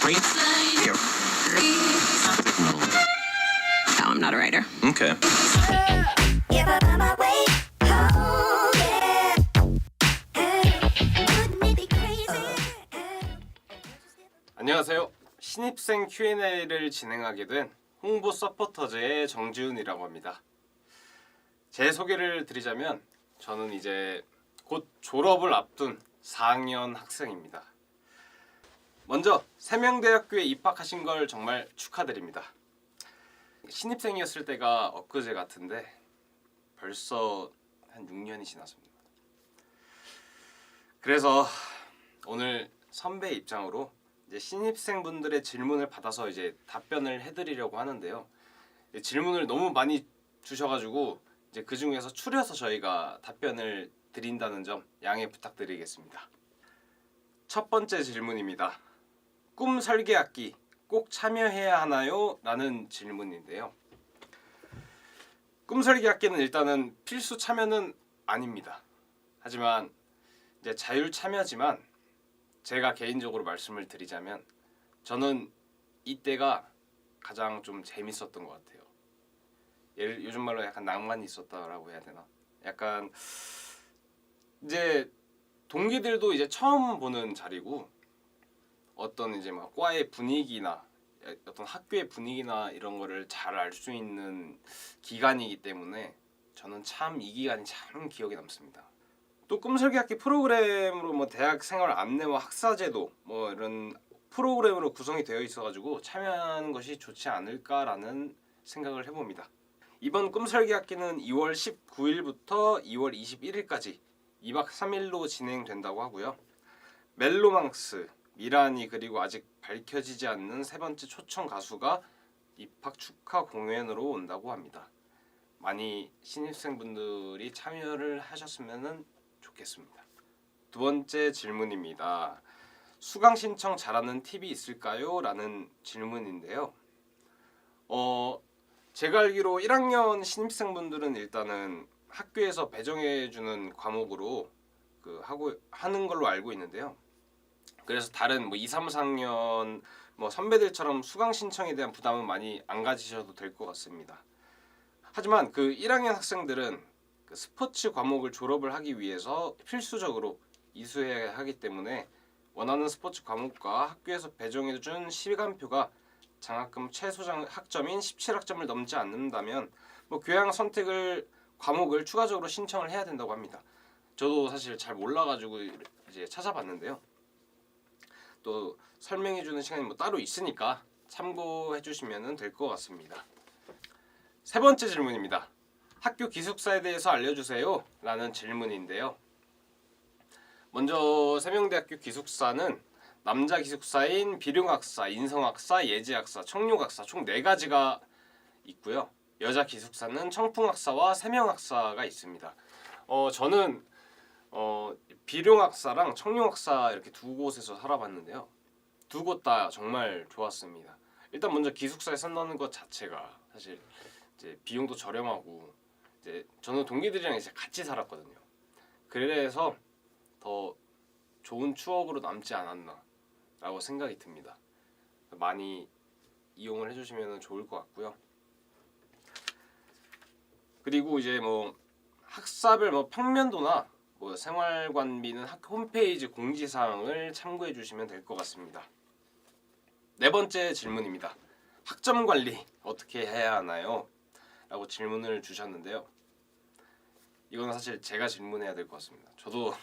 No, I'm not a writer. Okay. If I find my way home, yeah. Wouldn't it be crazy? 안녕하세요. 신입생 Q&A를 진행하게 된 홍보 서포터즈의 정지훈이라고 합니다. 제 소개를 드리자면 저는 이제 곧 졸업을 앞둔 4학년 학생입니다. 먼저 세명대학교에 입학하신 걸 정말 축하드립니다. 신입생이었을 때가 엊그제 같은데 벌써 한 6년이 지났습니다. 그래서 오늘 선배 입장으로 이제 신입생분들의 질문을 받아서 이제 답변을 해드리려고 하는데요. 질문을 너무 많이 주셔가지고 이제 그 중에서 추려서 저희가 답변을 드린다는 점 양해 부탁드리겠습니다. 첫 번째 질문입니다. 꿈 설계학기 꼭 참여해야 하나요? 라는 질문인데요. 꿈 설계학기는 일단은 필수 참여는 아닙니다. 하지만 이제 자율 참여지만 제가 개인적으로 말씀을 드리자면 저는 이때가 가장 좀 재밌었던 것 같아요. 요즘 말로 약간 낭만이 있었다라고 해야 되나? 약간 이제 동기들도 이제 처음 보는 자리고 어떤 이제 막 과의 분위기나 어떤 학교의 분위기나 이런 거를 잘 알 수 있는 기간이기 때문에 저는 참 이 기간이 참 기억에 남습니다. 또 꿈설계학기 프로그램으로 뭐 대학 생활 안내와 학사제도 뭐 이런 프로그램으로 구성이 되어 있어가지고 참여하는 것이 좋지 않을까라는 생각을 해봅니다. 이번 꿈설계학기는 2월 19일부터 2월 21일까지 2박 3일로 진행된다고 하고요. 멜로망스, 미라니 그리고 아직 밝혀지지 않는 세 번째 초청 가수가 입학 축하 공연으로 온다고 합니다. 많이 신입생분들이 참여를 하셨으면 좋겠습니다. 두 번째 질문입니다. 수강 신청 잘하는 팁이 있을까요? 라는 질문인데요. 제가 알기로 1학년 신입생분들은 일단은 학교에서 배정해주는 과목으로 하는 걸로 알고 있는데요. 그래서 다른 뭐 2, 3, 4학년 뭐 선배들처럼 수강 신청에 대한 부담은 많이 안 가지셔도 될 것 같습니다. 하지만 그 1학년 학생들은 그 스포츠 과목을 졸업을 하기 위해서 필수적으로 이수해야 하기 때문에 원하는 스포츠 과목과 학교에서 배정해준 시간표가 장학금 최소 학점인 17학점을 넘지 않는다면 뭐 교양 선택을 과목을 추가적으로 신청을 해야 된다고 합니다. 저도 사실 잘 몰라가지고 이제 찾아봤는데요. 또 설명해주는 시간이 뭐 따로 있으니까 참고해주시면 될 것 같습니다. 세 번째 질문입니다. 학교 기숙사에 대해서 알려주세요 라는 질문인데요. 먼저 세명대학교 기숙사는 남자 기숙사인 비룡학사, 인성학사, 예지학사, 청룡학사 총 4가지가 있고요. 여자 기숙사는 청풍학사와 세명학사가 있습니다. 저는 비룡학사랑 청룡학사 이렇게 두 곳에서 살아봤는데요. 두 곳 다 정말 좋았습니다. 일단 먼저 기숙사에 산다는 것 자체가 사실 이제 비용도 저렴하고 이제 저는 동기들이랑 이제 같이 살았거든요. 그래서 더 좋은 추억으로 남지 않았나라고 생각이 듭니다. 많이 이용을 해주시면 좋을 것 같고요. 그리고 이제 뭐 학사별 뭐 평면도나 뭐 생활관비는 학교 홈페이지 공지사항을 참고해 주시면 될 것 같습니다. 네 번째 질문입니다. 학점 관리 어떻게 해야 하나요? 라고 질문을 주셨는데요. 이건 사실 제가 질문해야 될 것 같습니다. 저도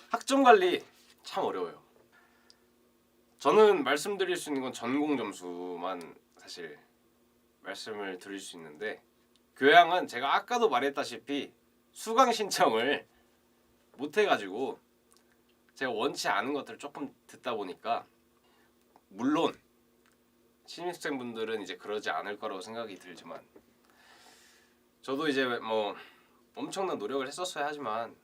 학점 관리 참 어려워요. 저는 말씀드릴 수 있는 건 전공 점수만 사실 말씀을 드릴 수 있는데 교양은 제가 아까도 말했다시피 수강 신청을 못 해가지고 제가 원치 않은 것들을 조금 듣다 보니까 물론 신입생분들은 이제 그러지 않을 거라고 생각이 들지만 저도 이제 뭐 엄청난 노력을 했었어야 하지만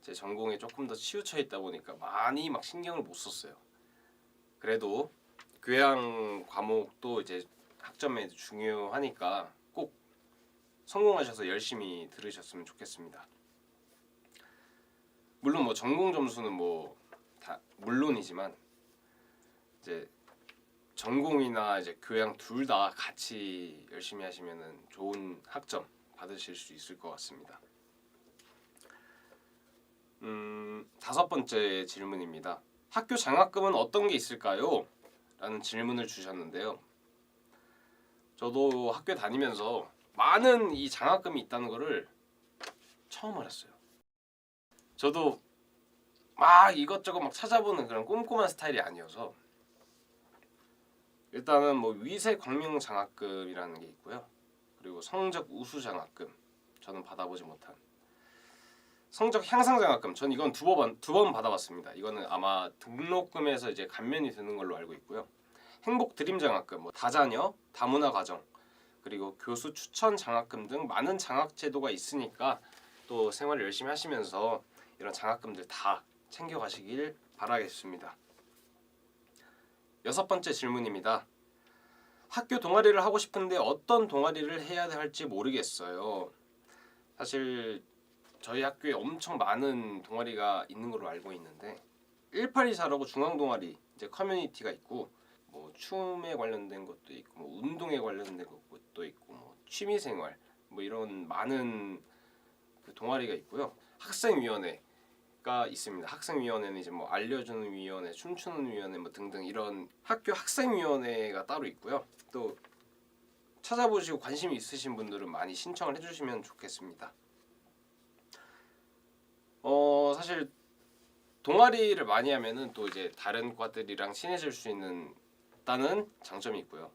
제 전공에 조금 더 치우쳐 있다 보니까 많이 막 신경을 못 썼어요. 그래도 교양 과목도 이제 학점에 중요하니까 꼭 성공하셔서 열심히 들으셨으면 좋겠습니다. 물론 뭐 전공 점수는 뭐 다 물론이지만 이제 전공이나 이제 교양 둘 다 같이 열심히 하시면은 좋은 학점 받으실 수 있을 것 같습니다. 다섯 번째 질문입니다. 학교 장학금은 어떤 게 있을까요? 라는 질문을 주셨는데요. 저도 학교 다니면서 많은 이 장학금이 있다는 거를 처음 알았어요. 저도 막 이것저것 막 찾아보는 그런 꼼꼼한 스타일이 아니어서 일단은 뭐 위세 광명 장학금이라는 게 있고요. 그리고 성적 우수 장학금, 저는 받아보지 못한 성적 향상 장학금, 전 이건 두 번 받아봤습니다. 이거는 아마 등록금에서 이제 감면이 되는 걸로 알고 있고요. 행복 드림 장학금, 뭐 다자녀, 다문화 가정, 그리고 교수 추천 장학금 등 많은 장학 제도가 있으니까 또 생활을 열심히 하시면서 이런 장학금들 다 챙겨가시길 바라겠습니다. 여섯 번째 질문입니다. 학교 동아리를 하고 싶은데 어떤 동아리를 해야 할지 모르겠어요. 사실 저희 학교에 엄청 많은 동아리가 있는 걸로 알고 있는데 184라고 중앙 동아리 이제 커뮤니티가 있고 뭐 춤에 관련된 것도 있고 뭐 운동에 관련된 것도 있고 뭐 취미생활 뭐 이런 많은 그 동아리가 있고요. 학생위원회가 있습니다. 학생위원회는 이제 뭐 알려주는 위원회, 춤추는 위원회 뭐 등등 이런 학교 학생위원회가 따로 있고요. 또 찾아보시고 관심이 있으신 분들은 많이 신청을 해주시면 좋겠습니다. 사실 동아리를 많이 하면은 또 이제 다른 과들이랑 친해질 수 있다는 장점이 있고요.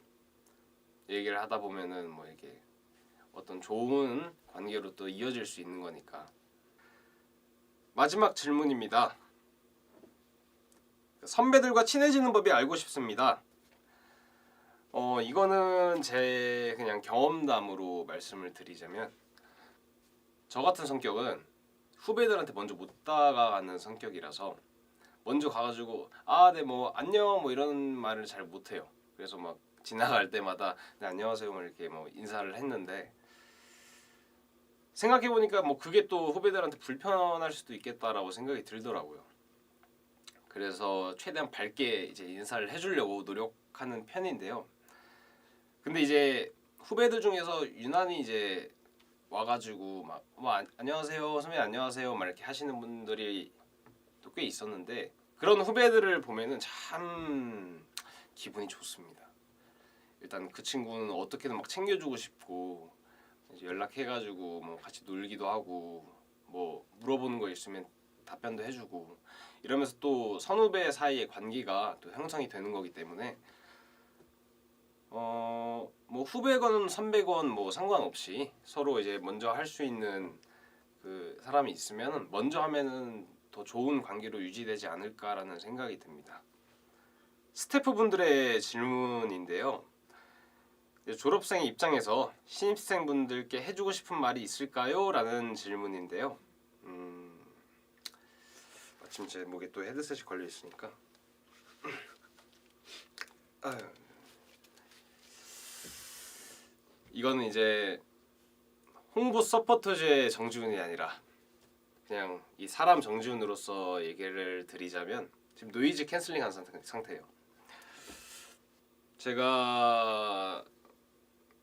얘기를 하다 보면은 뭐 이게 어떤 좋은 관계로 또 이어질 수 있는 거니까. 마지막 질문입니다. 선배들과 친해지는 법이 알고 싶습니다. 이거는 제 그냥 경험담으로 말씀을 드리자면 저 같은 성격은 후배들한테 먼저 못 다가가는 성격이라서 먼저 가가지고 네 뭐 안녕 뭐 이런 말을 잘 못해요. 그래서 막 지나갈 때마다 네 안녕하세요 뭐 이렇게 뭐 인사를 했는데 생각해보니까 뭐 그게 또 후배들한테 불편할 수도 있겠다라고 생각이 들더라고요. 그래서 최대한 밝게 이제 인사를 해주려고 노력하는 편인데요. 근데 이제 후배들 중에서 유난히 이제 와가지고 막 안녕하세요 선배님 안녕하세요 막 이렇게 하시는 분들이 또 꽤 있었는데 그런 후배들을 보면은 참 기분이 좋습니다. 일단 그 친구는 어떻게든 막 챙겨주고 싶고 이제 연락해가지고 뭐 같이 놀기도 하고 뭐 물어보는 거 있으면 답변도 해주고 이러면서 또 선후배 사이의 관계가 또 형성이 되는 거기 때문에 뭐 후배건 선배건 뭐 상관없이 서로 이제 먼저 할 수 있는 그 사람이 있으면 먼저 하면은 더 좋은 관계로 유지되지 않을까라는 생각이 듭니다. 스태프분들의 질문인데요. 졸업생의 입장에서 신입생분들께 해주고 싶은 말이 있을까요? 라는 질문인데요. 마침 제 목에 또 헤드셋이 걸려 있으니까 이거는 이제 홍보 서포터즈의 정지훈이 아니라 그냥 이 사람 정지훈으로서 얘기를 드리자면 지금 노이즈 캔슬링한 상태예요. 제가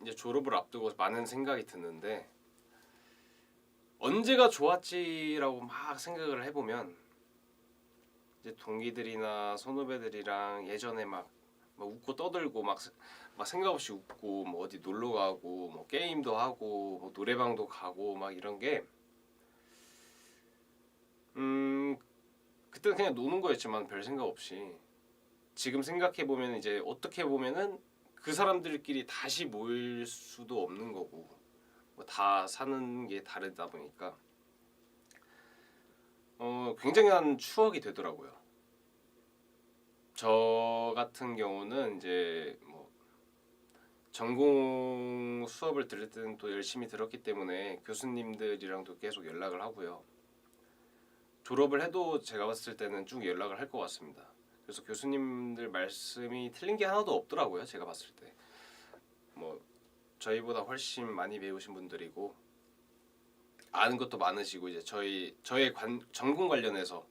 이제 졸업을 앞두고 많은 생각이 드는데 언제가 좋았지라고 막 생각을 해보면 이제 동기들이나 선후배들이랑 예전에 막 웃고 떠들고 막 생각 없이 웃고 뭐 어디 놀러 가고 뭐 게임도 하고 뭐 노래방도 가고 막 이런 게 그때는 그냥 노는 거였지만 별 생각 없이 지금 생각해 보면 이제 어떻게 보면은 그 사람들끼리 다시 모일 수도 없는 거고 뭐 다 사는 게 다르다 보니까 굉장한 추억이 되더라고요. 저 같은 경우는 이제 뭐 전공 수업을 들을 때는 또 열심히 들었기 때문에 교수님들이랑도 계속 연락을 하고요. 졸업을 해도 제가 봤을 때는 쭉 연락을 할 것 같습니다. 그래서 교수님들 말씀이 틀린 게 하나도 없더라고요. 제가 봤을 때 뭐 저희보다 훨씬 많이 배우신 분들이고 아는 것도 많으시고 이제 저의 전공 관련해서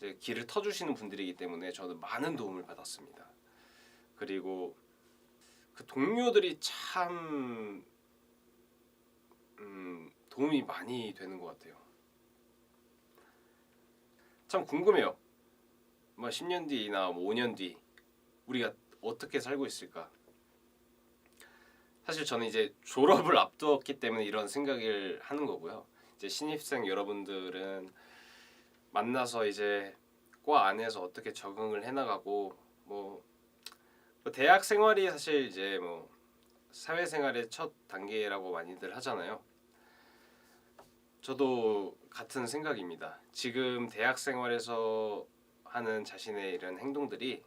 이제 길을 터주시는 분들이기 때문에 저는 많은 도움을 받았습니다. 그리고 그 동료들이 참 도움이 많이 되는 것 같아요. 참 궁금해요. 뭐 10년 뒤나 뭐 5년 뒤 우리가 어떻게 살고 있을까? 사실 저는 이제 졸업을 앞두었기 때문에 이런 생각을 하는 거고요. 이제 신입생 여러분들은 만나서 이제 과 안에서 어떻게 적응을 해나가고 뭐 대학 생활이 사실 이제 뭐 사회생활의 첫 단계라고 많이들 하잖아요. 저도 같은 생각입니다. 지금 대학 생활에서 하는 자신의 이런 행동들이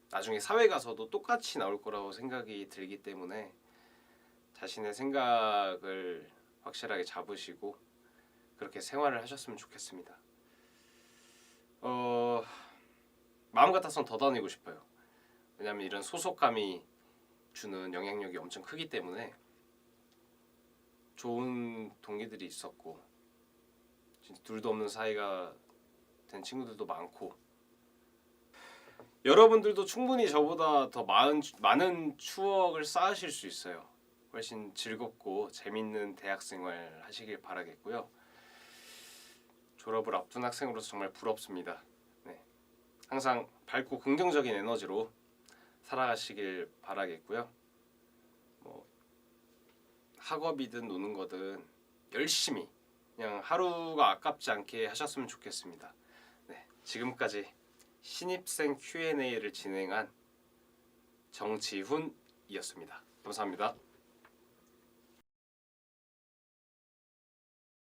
나중에 사회 가서도 똑같이 나올 거라고 생각이 들기 때문에 자신의 생각을 확실하게 잡으시고 그렇게 생활을 하셨으면 좋겠습니다. 마음 같아서는 더 다니고 싶어요. 왜냐하면 이런 소속감이 주는 영향력이 엄청 크기 때문에 좋은 동기들이 있었고 진짜 둘도 없는 사이가 된 친구들도 많고 여러분들도 충분히 저보다 더 많은 추억을 쌓으실 수 있어요. 훨씬 즐겁고 재밌는 대학생활 하시길 바라겠고요. 졸업을 앞둔 학생으로서 정말 부럽습니다. 네. 항상 밝고 긍정적인 에너지로 살아가시길 바라겠고요. 뭐 학업이든 노는 거든 열심히 그냥 하루가 아깝지 않게 하셨으면 좋겠습니다. 네. 지금까지 신입생 Q&A를 진행한 정지훈이었습니다. 감사합니다.